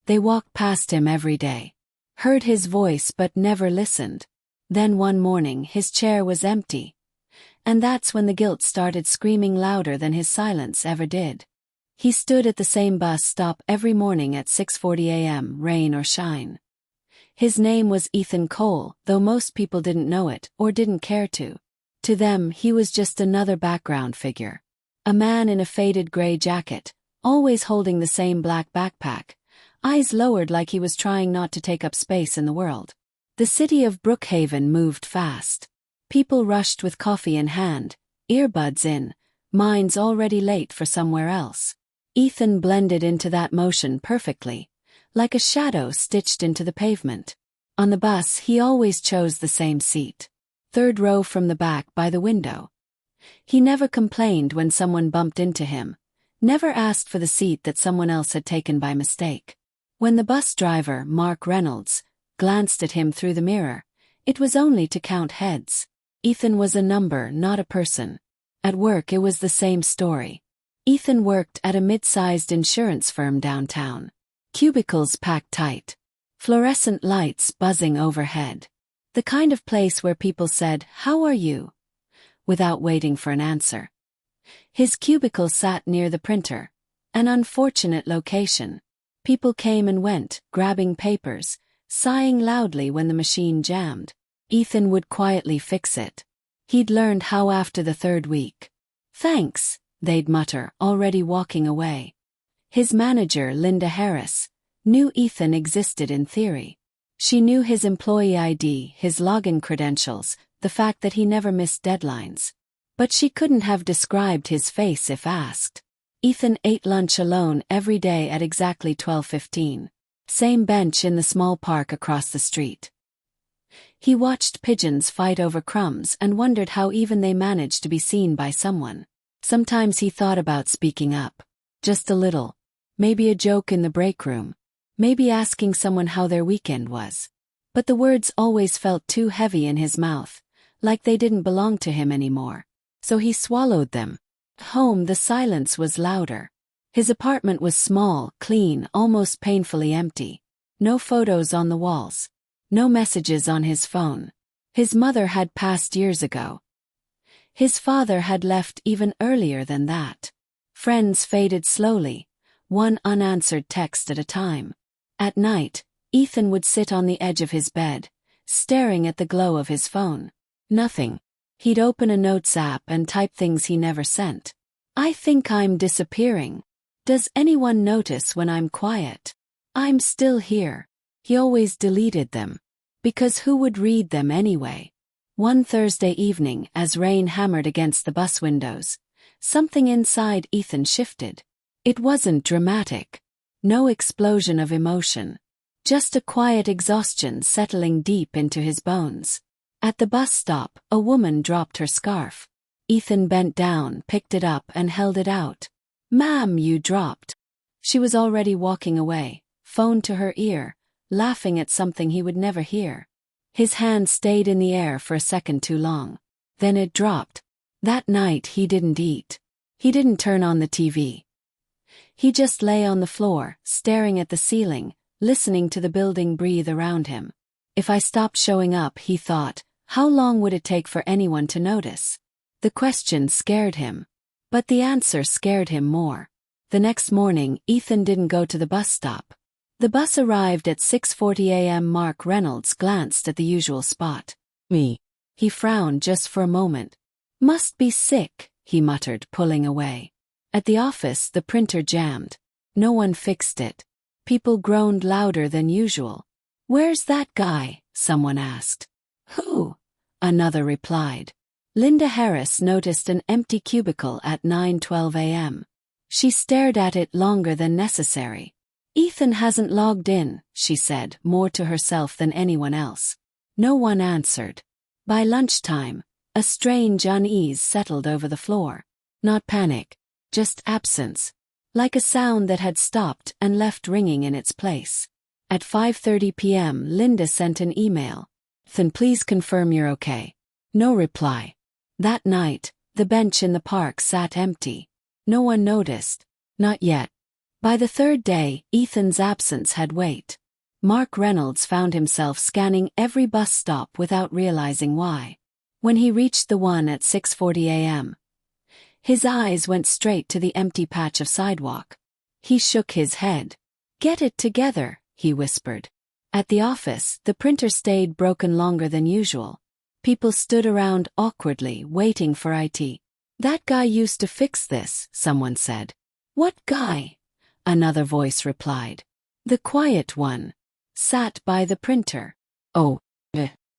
They walked past him every day. Heard his voice but never listened. Then one morning his chair was empty. And that's when the guilt started screaming louder than his silence ever did. He stood at the same bus stop every morning at 6:40 a.m., rain or shine. His name was Ethan Cole, though most people didn't know it or didn't care to. To them, he was just another background figure. A man in a faded gray jacket, always holding the same black backpack, eyes lowered like he was trying not to take up space in the world. The city of Brookhaven moved fast. People rushed with coffee in hand, earbuds in, minds already late for somewhere else. Ethan blended into that motion perfectly, like a shadow stitched into the pavement. On the bus, he always chose the same seat. Third row from the back by the window. He never complained when someone bumped into him, never asked for the seat that someone else had taken by mistake. When the bus driver, Mark Reynolds, glanced at him through the mirror, it was only to count heads. Ethan was a number, not a person. At work it was the same story. Ethan worked at a mid-sized insurance firm downtown. Cubicles packed tight. Fluorescent lights buzzing overhead. The kind of place where people said, "How are you?" without waiting for an answer. His cubicle sat near the printer. An unfortunate location. People came and went, grabbing papers, sighing loudly when the machine jammed. Ethan would quietly fix it. He'd learned how after the third week. "Thanks," they'd mutter, already walking away. His manager, Linda Harris, knew Ethan existed in theory. She knew his employee ID, his login credentials, the fact that he never missed deadlines. But she couldn't have described his face if asked. Ethan ate lunch alone every day at exactly 12:15. Same bench in the small park across the street. He watched pigeons fight over crumbs and wondered how even they managed to be seen by someone. Sometimes he thought about speaking up. Just a little. Maybe a joke in the break room. Maybe asking someone how their weekend was. But the words always felt too heavy in his mouth, like they didn't belong to him anymore. So he swallowed them. At home, the silence was louder. His apartment was small, clean, almost painfully empty. No photos on the walls. No messages on his phone. His mother had passed years ago. His father had left even earlier than that. Friends faded slowly, one unanswered text at a time. At night, Ethan would sit on the edge of his bed, staring at the glow of his phone. Nothing. He'd open a notes app and type things he never sent. "I think I'm disappearing. Does anyone notice when I'm quiet? I'm still here." He always deleted them. Because who would read them anyway? One Thursday evening, as rain hammered against the bus windows, something inside Ethan shifted. It wasn't dramatic. No explosion of emotion. Just a quiet exhaustion settling deep into his bones. At the bus stop, a woman dropped her scarf. Ethan bent down, picked it up and held it out. "Ma'am, you dropped." She was already walking away, phone to her ear, laughing at something he would never hear. His hand stayed in the air for a second too long. Then it dropped. That night he didn't eat. He didn't turn on the TV. He just lay on the floor, staring at the ceiling, listening to the building breathe around him. If I stopped showing up, he thought, how long would it take for anyone to notice? The question scared him. But the answer scared him more. The next morning, Ethan didn't go to the bus stop. The bus arrived at 6:40 a.m. Mark Reynolds glanced at the usual spot. "Me." He frowned just for a moment. "Must be sick," he muttered, pulling away. At the office, the printer jammed. No one fixed it. People groaned louder than usual. "Where's that guy?" someone asked. "Who?" another replied. Linda Harris noticed an empty cubicle at 9:12 a.m. She stared at it longer than necessary. "Ethan hasn't logged in," she said, more to herself than anyone else. No one answered. By lunchtime, a strange unease settled over the floor. Not panic, just absence. Like a sound that had stopped and left ringing in its place. At 5:30 p.m., Linda sent an email. "Then please confirm you're okay." No reply. That night, the bench in the park sat empty. No one noticed. Not yet. By the third day, Ethan's absence had weight. Mark Reynolds found himself scanning every bus stop without realizing why. When he reached the one at 6:40 a.m., his eyes went straight to the empty patch of sidewalk. He shook his head. "Get it together," he whispered. At the office, the printer stayed broken longer than usual. People stood around awkwardly, waiting for IT. "That guy used to fix this," someone said. "What guy?" another voice replied. "The quiet one. Sat by the printer." "Oh,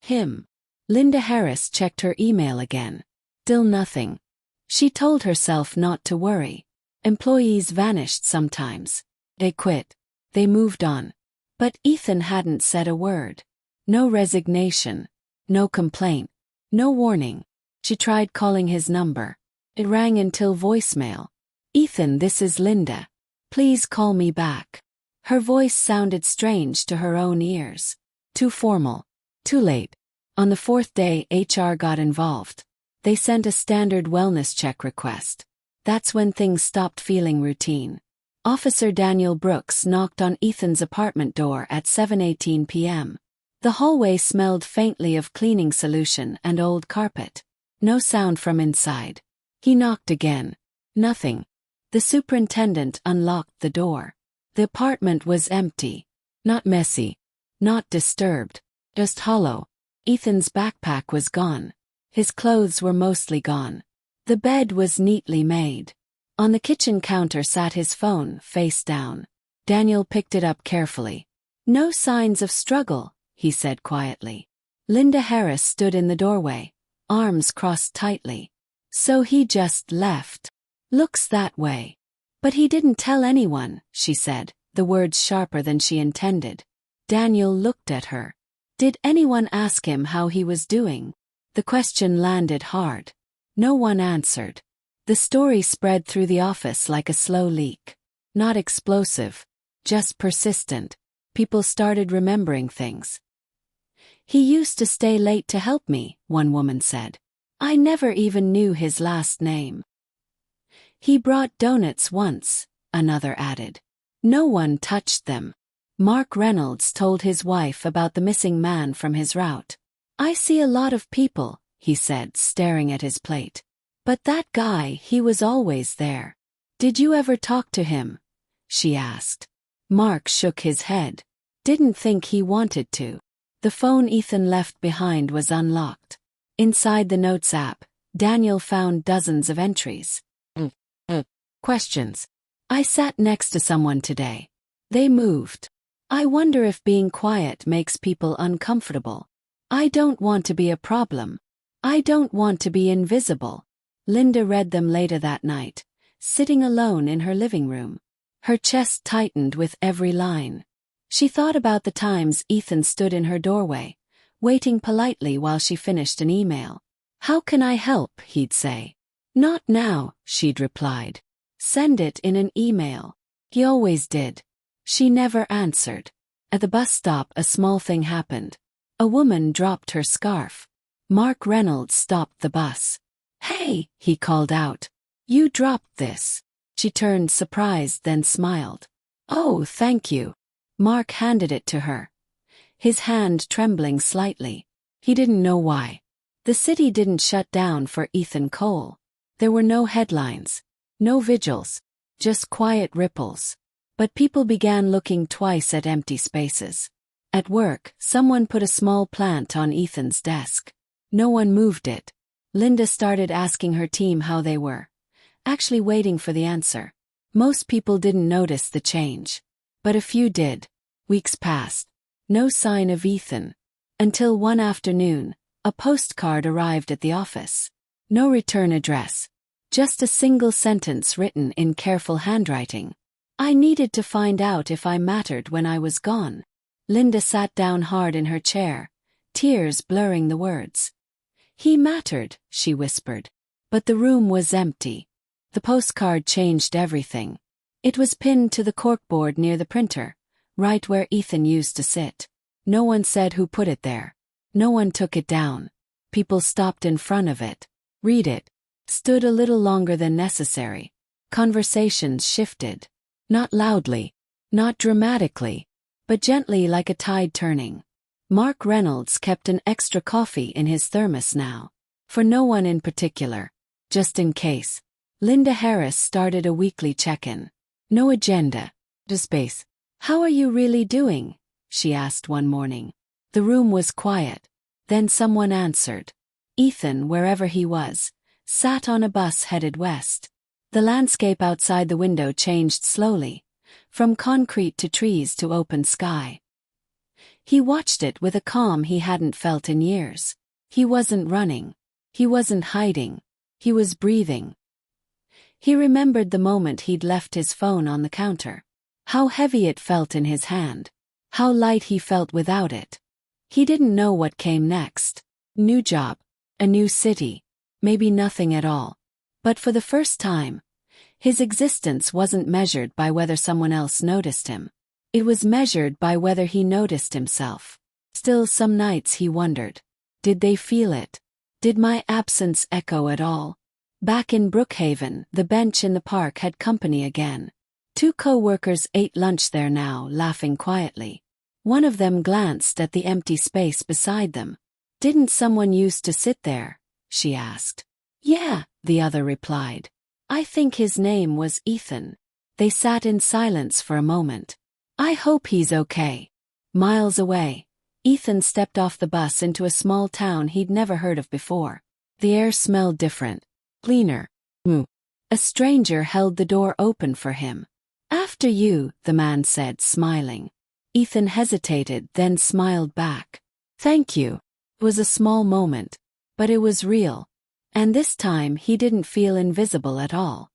him." Linda Harris checked her email again. Still nothing. She told herself not to worry. Employees vanished sometimes. They quit. They moved on. But Ethan hadn't said a word. No resignation. No complaint. No warning. She tried calling his number. It rang until voicemail. "Ethan, this is Linda. Please call me back." Her voice sounded strange to her own ears. Too formal. Too late. On the fourth day, HR got involved. They sent a standard wellness check request. That's when things stopped feeling routine. Officer Daniel Brooks knocked on Ethan's apartment door at 7:18 p.m. The hallway smelled faintly of cleaning solution and old carpet. No sound from inside. He knocked again. Nothing. The superintendent unlocked the door. The apartment was empty. Not messy. Not disturbed. Just hollow. Ethan's backpack was gone. His clothes were mostly gone. The bed was neatly made. On the kitchen counter sat his phone, face down. Daniel picked it up carefully. "No signs of struggle," he said quietly. Linda Harris stood in the doorway, arms crossed tightly. "So he just left. Looks that way." "But he didn't tell anyone," she said, the words sharper than she intended. Daniel looked at her. Did anyone ask him how he was doing? The question landed hard. No one answered. The story spread through the office like a slow leak. Not explosive, just persistent. People started remembering things. "He used to stay late to help me," one woman said. "I never even knew his last name." "He brought donuts once," another added. No one touched them. Mark Reynolds told his wife about the missing man from his route. "I see a lot of people," he said, staring at his plate. "But that guy, he was always there." "Did you ever talk to him?" she asked. Mark shook his head. Didn't think he wanted to. The phone Ethan left behind was unlocked. Inside the Notes app, Daniel found dozens of entries. Questions. "I sat next to someone today. They moved. I wonder if being quiet makes people uncomfortable. I don't want to be a problem. I don't want to be invisible." Linda read them later that night, sitting alone in her living room. Her chest tightened with every line. She thought about the times Ethan stood in her doorway, waiting politely while she finished an email. "How can I help?" he'd say. "Not now," she'd replied. "Send it in an email." He always did. She never answered. At the bus stop, a small thing happened. A woman dropped her scarf. Mark Reynolds stopped the bus. "Hey," he called out. "You dropped this." She turned surprised, then smiled. "Oh, thank you." Mark handed it to her, his hand trembling slightly. He didn't know why. The city didn't shut down for Ethan Cole. There were no headlines, no vigils, just quiet ripples. But people began looking twice at empty spaces. At work, someone put a small plant on Ethan's desk. No one moved it. Linda started asking her team how they were, actually waiting for the answer. Most people didn't notice the change. But a few did. Weeks passed. No sign of Ethan. Until one afternoon, a postcard arrived at the office. No return address. Just a single sentence written in careful handwriting. "I needed to find out if I mattered when I was gone." Linda sat down hard in her chair, tears blurring the words. "He mattered," she whispered. But the room was empty. The postcard changed everything. It was pinned to the corkboard near the printer, right where Ethan used to sit. No one said who put it there. No one took it down. People stopped in front of it. Read it. Stood a little longer than necessary. Conversations shifted. Not loudly, not dramatically, but gently like a tide turning. Mark Reynolds kept an extra coffee in his thermos now. For no one in particular. Just in case. Linda Harris started a weekly check-in. No agenda. Just space. "How are you really doing?" she asked one morning. The room was quiet. Then someone answered. Ethan, wherever he was, sat on a bus headed west. The landscape outside the window changed slowly, from concrete to trees to open sky. He watched it with a calm he hadn't felt in years. He wasn't running. He wasn't hiding. He was breathing. He remembered the moment he'd left his phone on the counter. How heavy it felt in his hand. How light he felt without it. He didn't know what came next. New job. A new city. Maybe nothing at all. But for the first time, his existence wasn't measured by whether someone else noticed him. It was measured by whether he noticed himself. Still, some nights he wondered. Did they feel it? Did my absence echo at all? Back in Brookhaven, the bench in the park had company again. 2 co-workers ate lunch there now, laughing quietly. One of them glanced at the empty space beside them. "Didn't someone used to sit there?" she asked. "Yeah," the other replied. "I think his name was Ethan." They sat in silence for a moment. "I hope he's okay." Miles away, Ethan stepped off the bus into a small town he'd never heard of before. The air smelled different. Cleaner. A stranger held the door open for him. "After you," the man said, smiling. Ethan hesitated, then smiled back. "Thank you." It was a small moment, but it was real. And this time he didn't feel invisible at all.